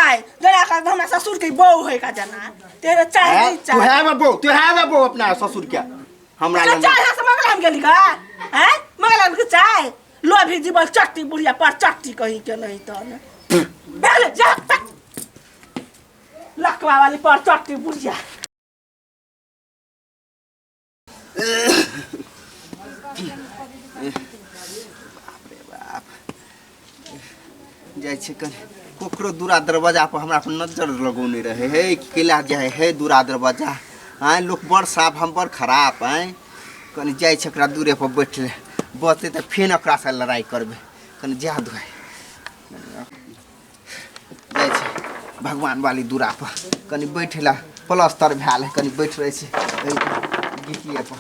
चाय जरा का हमरा ससुर के बहू है का जना तेरे चाय नहीं चाय तू है बहू अपना ससुर क्या हमरा ले चाय है समझ हम गेली का हैं मंगला के चाय लो भी जीवन चट्टी बुढ़िया पर चट्टी कहीं के नहीं तो न बेले जा लकवा वाली पर चट्टी बुढ़िया जाय छै कोकरो दूरा दरवाजा पर हमरा पर नजर लगौने रहे हे केला जाय हे दूरा दरवाजा आय लोग बड़ साफ हम बड़ खराब आय कनी जाय छै एकरा दूरे पर बैठले बते त फेन एकरा से लड़ाई करबे कनी जा दुआय जाय छै भगवान वाली दूरा पर कनी बैठला प्लास्टर भेल है कनी बैठ रहे छै गिटिए पर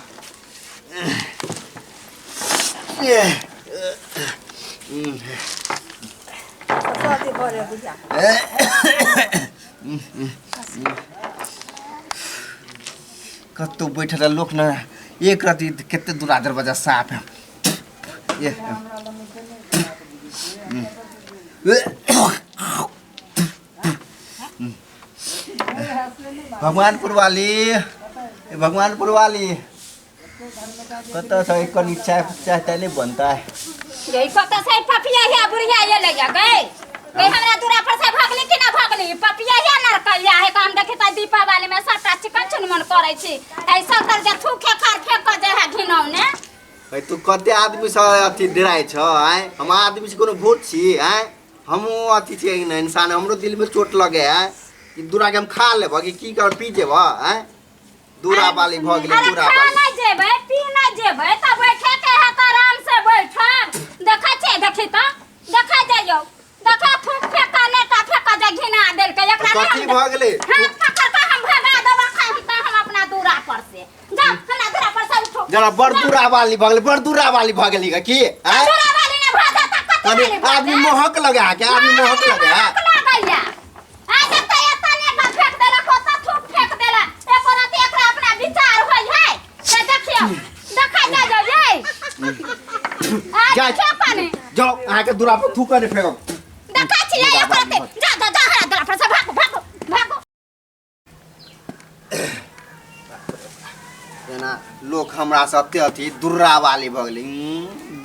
कतो बैठल लोक न एक राति केते दूरा दरवाजा साफ है ये भगवानपुर वाली कतो से कनी चाय चाय नहीं बनता है यही कतो से पपिया है बुढ़िया ये ले जा गए कहीं हमरा दूरा पर से भागली कि ना भागली पपिया या नरकैया है काम देखे त दीपावली में सबटा चिकन चुनमन करे छी ऐसा तर जे थूखे खार फेंक के जे है घिनौने भाई तू कते आदमी से अथी डराय छ आय हम आदमी से कोनो भूत छी आय हम अथी छी इंसान हमरो दिल में चोट लगे है कि दूरा के हम खा लेब कि कर पी जेब आय दूरा वाली भ गेले दूरा वाली खा नहीं जेबे पी नहीं जेबे त बैठे के है त आराम से बैठब देखा छे देखी त देखा जाइयो देखा थूक फेंका नेटा फेंका जा घिना देल के एकरा कथी भ गेले हां पकड़ के हम भगा देबा खाई त हम अपना दूरा पर से जा हमरा दूरा पर से उठो जरा बड़ दूरा वाली भ गेले बड़ दूरा वाली भ गेली की दूरा वाली ने भाजा त कथी आदमी मोहक लगा के आदमी मोहक लगा लगैया आ देखता एता ने का फेंक देला कोता थूक फेंक देला एको रात एकरा अपना विचार होई है से देखियो देखा जा जाए जा पानी जाओ आके दूरा पर थूक के फेंको देखा छिया या करते जा हरा दूरा पर से भागो जना लोग हमरा से अति दुर्रा वाली भ गेली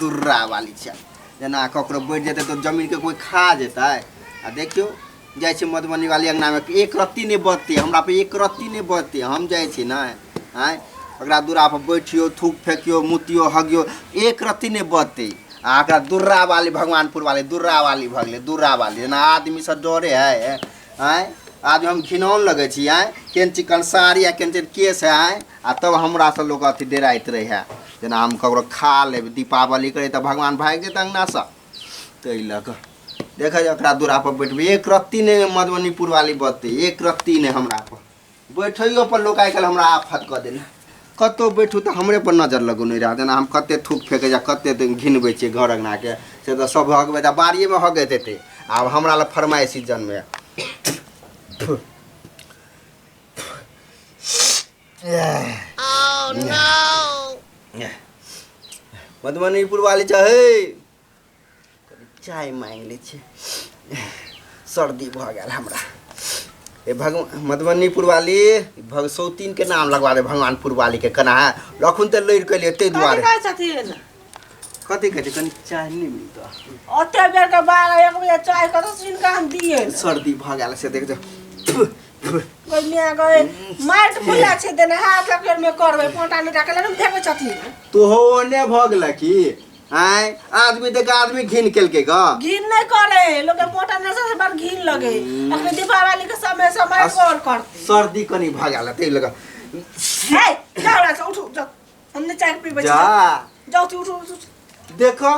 दुर्रा वाली छ जना ककरो बैठ जेते तो जमीन के कोई खा जेता आ देखियो जाय छै मधुबनी वाली अंगना में एक रत्ती ने बत्ती हमरा पे एक रत्ती ने बत्ती हम जाय छी ना आय ओकरा दूरा पर बैठियो थूक फेंकियो मुतियो हगियो एक रत्ती ने बत्ती आकरा दुर्रा वाली भगवानपुर वाली दुर्रा वाली भ गेले दुर्रा वाली ना आदमी से डरे है आय आदमी हम घिनौन लगे छी आय केन चिकन साड़ी या केन केस है आय आ तब हमरा से लोग अथी डराइत रहे है जना हम ककरो खा लेब दीपावली करे त भगवान भाग जेत अंगना से तै लक देख एकरा दूरा पर बैठबे एक रत्ती ने मधुबनीपुर वाली बत्ती एक रत्ती ने हमरा पर बैठियो पर लोग आइकल हमरा आफत क देना कतो बैठू तो हमरे पर नजर लगो नहीं रहा जना हम कते थूक फेंके जा कते घिनबे छी घर अंगना के से तो सब हगबे त बाड़िए में हगैत हेते आब हमरा ल फरमाइश सीजन में Oh no! मधुबनीपुर वाली चाहे चाय मांग ले छे सर्दी भ गेल हमरा ए मधुबनीपुर वाली भगसौतीन के नाम लगवा दे भगवानपुर वाली के कना है रखुन त लइर के लिए ते दुआरे कथि कहते कनी चाय नहीं मिलता ओते बेर के बाद एक बजे चाय कत सीन का हम दिए सर्दी भ गेल से देख कन्या गए मार फुला छे देना हाथ लकेर में करबे पोटा नहीं राखले न फेंके छथि तो हो ओने भ गेल की आय आदमी देख आदमी घिन केल के ग घिन नहीं करे लोग पोटा न से बार घिन लगे अपने दीपावली के समय कॉल करते सर्दी कनी भ गेल ते लगा हे जाओ उठो जा हमने चाय पी बचा जाओ तू उठो देखो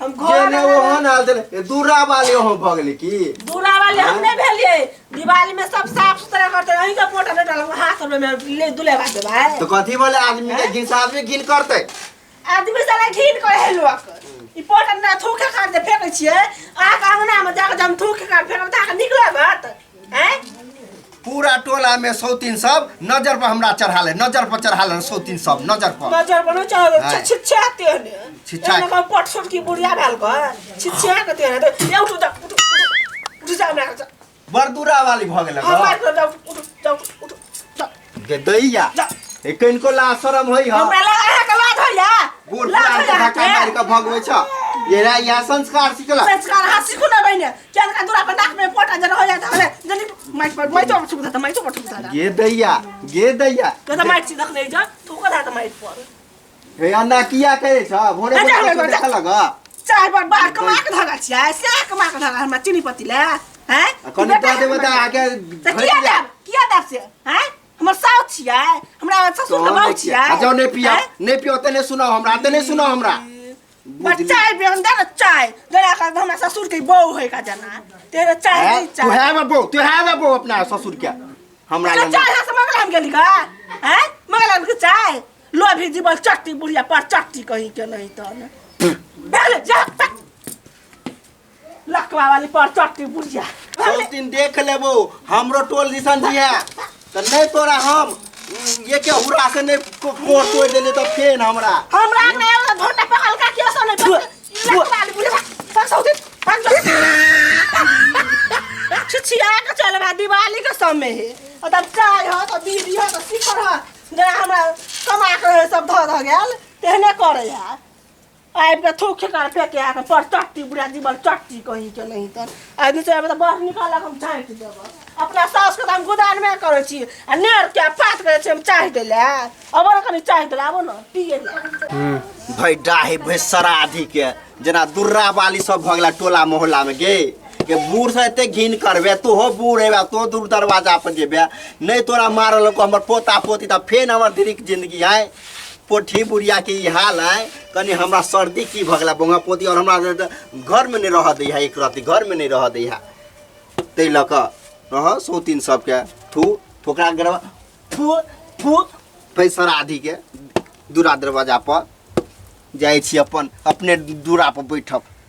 हम घर ने वो हन आल दे दूरा वाली हो भ गेली की दूरा वाले हम नहीं भेलिए दिवाली में सब साफ सुथरा करते रही का पोटा नहीं डाल हाथ में ले दुले बाटे भाई तो कथि बोले आदमी के घिन से आदमी घिन करते आदमी साला घिन करे लोग ई पोटा ना थूके काट दे फेंकै छिए आ अंगना में जाके हम थूके काट फेंकब त निकले बात हैं पूरा टोला में सौतीन सब नजर पर हमरा चढ़ाले नजर पर चढ़ाले सौतीन सब नजर पर न चाहे छिछाते ने छिछा का पटसट की बुढ़िया भेल ग छिछा के ते उठ जा उठ जा हमरा बड़ दूरा वाली भ गेल हम मार कर जाओ उठ गे दैया ए कनको ला शरम होई ह हमरा लगा है के लाज होइया बूढ़ पुरान के धक्का मार के भगवे छ ये रा या संस्कार सिखला संस्कार हाथ सिखु न बहिने केन का दूरा पर नाक में पोटा जन होइया त जनी माइट पर छुक था माइट पर छुक था गे दैया तो माइट सिधक नै जा थुक था त माइट पर हे अन्ना किया करे छ भोरे भोरे देख लग चाय पर बाहर कमा के धगा छिया से कमा के धगा हमरा चिनी पति ले हैं कनी त देबे त आगे किया दर से हैं हमर साउथ छिया हमरा ससुर के बाऊ छिया जाओ नहीं पियो तने सुनो हमरा चाय बेन दे चाय जरा का हमरा ससुर के बहू है का जना तेरे चाय नहीं चाय तू है बहू अपना ससुर के हमरा चाय है समझ हम गेली का हैं मंगल के चाय लो भी जीवल चट्टी बुढ़िया पर चट्टी कहीं के नहीं तो बेले जा लकवा वाली पर चट्टी बुढ़िया सब दिन देख लेबो हमरो टोल दिसन दिया त नहीं तोरा हम ये के हुरा से नहीं कोर तोड़ देले त फेन हमरा ने झोटा पकड़ का किया सो नहीं लकवा वाली बुढ़िया भाग सौदी भाग छिछिया के चलवा दिवाली के समय है और तब चाय हो तो बीड़ी हो तो शिखर हो जरा हमरा कमा के सब ध गेल तेहने करे यार आइब के थूक कर फेंके आ पर चट्टी बुढ़ा जीवल चट्टी कहीं के नहीं त आदमी से अब बाहर निकाल हम चाय देब अपना सास के हम गोदान में करे छी आ नेर के पात करे छी हम चाय देले अब कनी चाय देले आबो न पिए ले भाई डाहे भैसरा आधी के जना दुर्रा वाली सब भगला टोला मोहल्ला में गे के बूढ़ से एते घिन करबे तू हो बूढ़ हेबा तो दूर दरवाजा पर जेबे नहीं तोरा मारल को हमर पोता पोती त फेन हमर दिरिक जिंदगी है पोठी बुढ़िया के ई हाल है कनी हमरा सर्दी की भगला बोंगा पोती और हमरा घर में नहीं रह दै है एक राती घर में नहीं रह दै है तै लक रह 100-3 सब के थू ठोकरा गरवा फू फू पैसा आधी के दूरा दरवाजा पर जाय छी अपन अपने दूरा पर बैठब